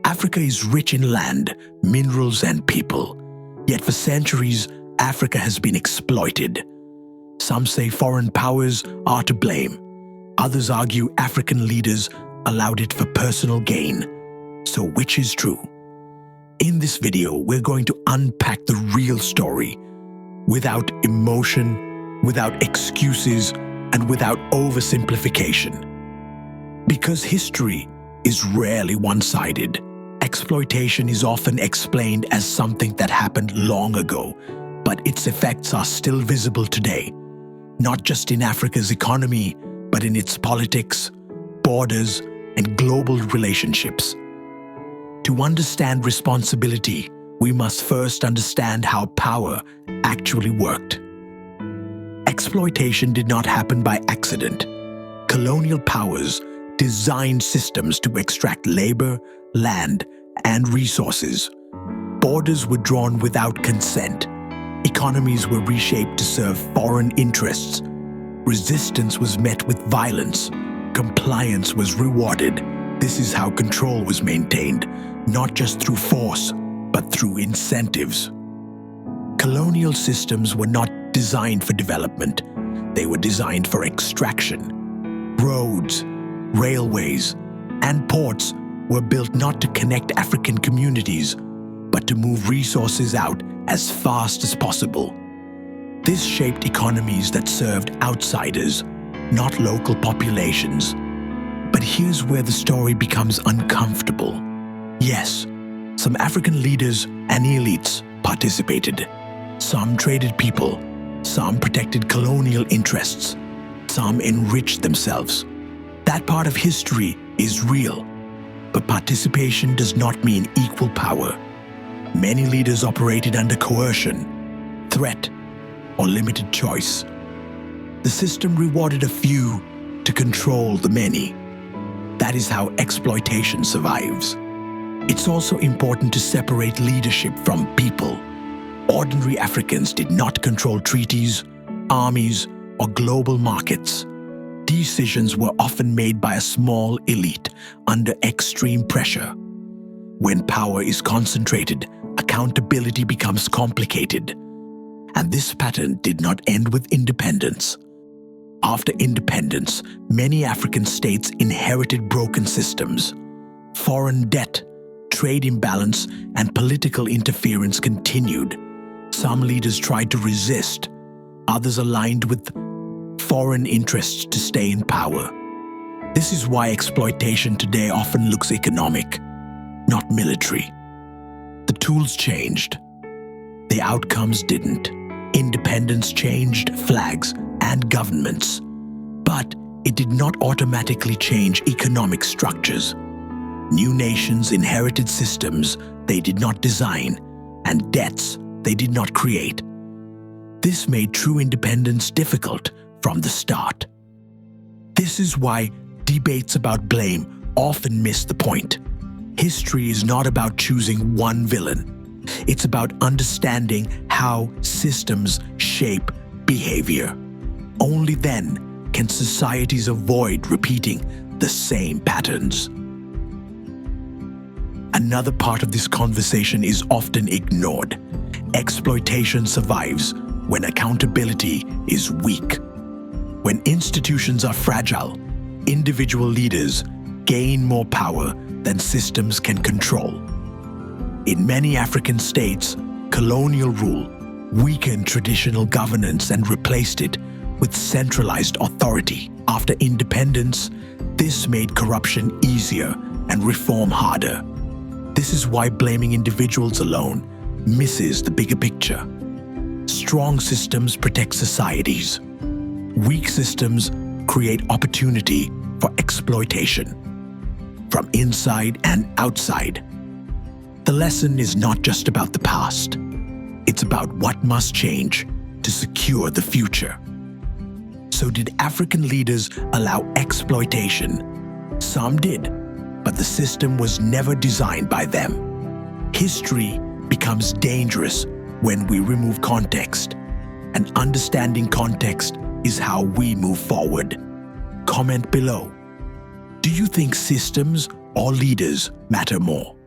Africa is rich in land, minerals, and people. Yet for centuries, Africa has been exploited. Some say foreign powers are to blame. Others argue African leaders allowed it for personal gain. So which is true? In this video, we're going to unpack the real story, without emotion, without excuses, and without oversimplification. Because history is rarely one-sided. Exploitation is often explained as something that happened long ago, but its effects are still visible today, not just in Africa's economy, but in its politics, borders, and global relationships. To understand responsibility, we must first understand how power actually worked. Exploitation did not happen by accident. Colonial powers designed systems to extract labor, land, and resources. Borders were drawn without consent. Economies were reshaped to serve foreign interests. Resistance was met with violence. Compliance was rewarded. This is how control was maintained, not just through force, but through incentives. Colonial systems were not designed for development. They were designed for extraction. Roads, railways, and ports were built not to connect African communities, but to move resources out as fast as possible. This shaped economies that served outsiders, not local populations. But here's where the story becomes uncomfortable. Yes, some African leaders and elites participated. Some traded people, some protected colonial interests, some enriched themselves. That part of history is real, but participation does not mean equal power. Many leaders operated under coercion, threat, or limited choice. The system rewarded a few to control the many. That is how exploitation survives. It's also important to separate leadership from people. Ordinary Africans did not control treaties, armies, or global markets. Decisions were often made by a small elite under extreme pressure. When power is concentrated, accountability becomes complicated. And this pattern did not end with independence. After independence, many African states inherited broken systems. Foreign debt, trade imbalance, and political interference continued. Some leaders tried to resist. Others aligned with foreign interests to stay in power. This is why exploitation today often looks economic, not military. The tools changed. The outcomes didn't. Independence changed flags and governments. But it did not automatically change economic structures. New nations inherited systems they did not design and debts they did not create. This made true independence difficult from the start. This is why debates about blame often miss the point. History is not about choosing one villain. It's about understanding how systems shape behavior. Only then can societies avoid repeating the same patterns. Another part of this conversation is often ignored. Exploitation survives when accountability is weak. When institutions are fragile, individual leaders gain more power than systems can control. In many African states, colonial rule weakened traditional governance and replaced it with centralized authority. After independence, this made corruption easier and reform harder. This is why blaming individuals alone misses the bigger picture. Strong systems protect societies. Weak systems create opportunity for exploitation, from inside and outside. The lesson is not just about the past. It's about what must change to secure the future. So did African leaders allow exploitation? Some did, but the system was never designed by them. History becomes dangerous when we remove context, and understanding context is how we move forward. Comment below. Do you think systems or leaders matter more?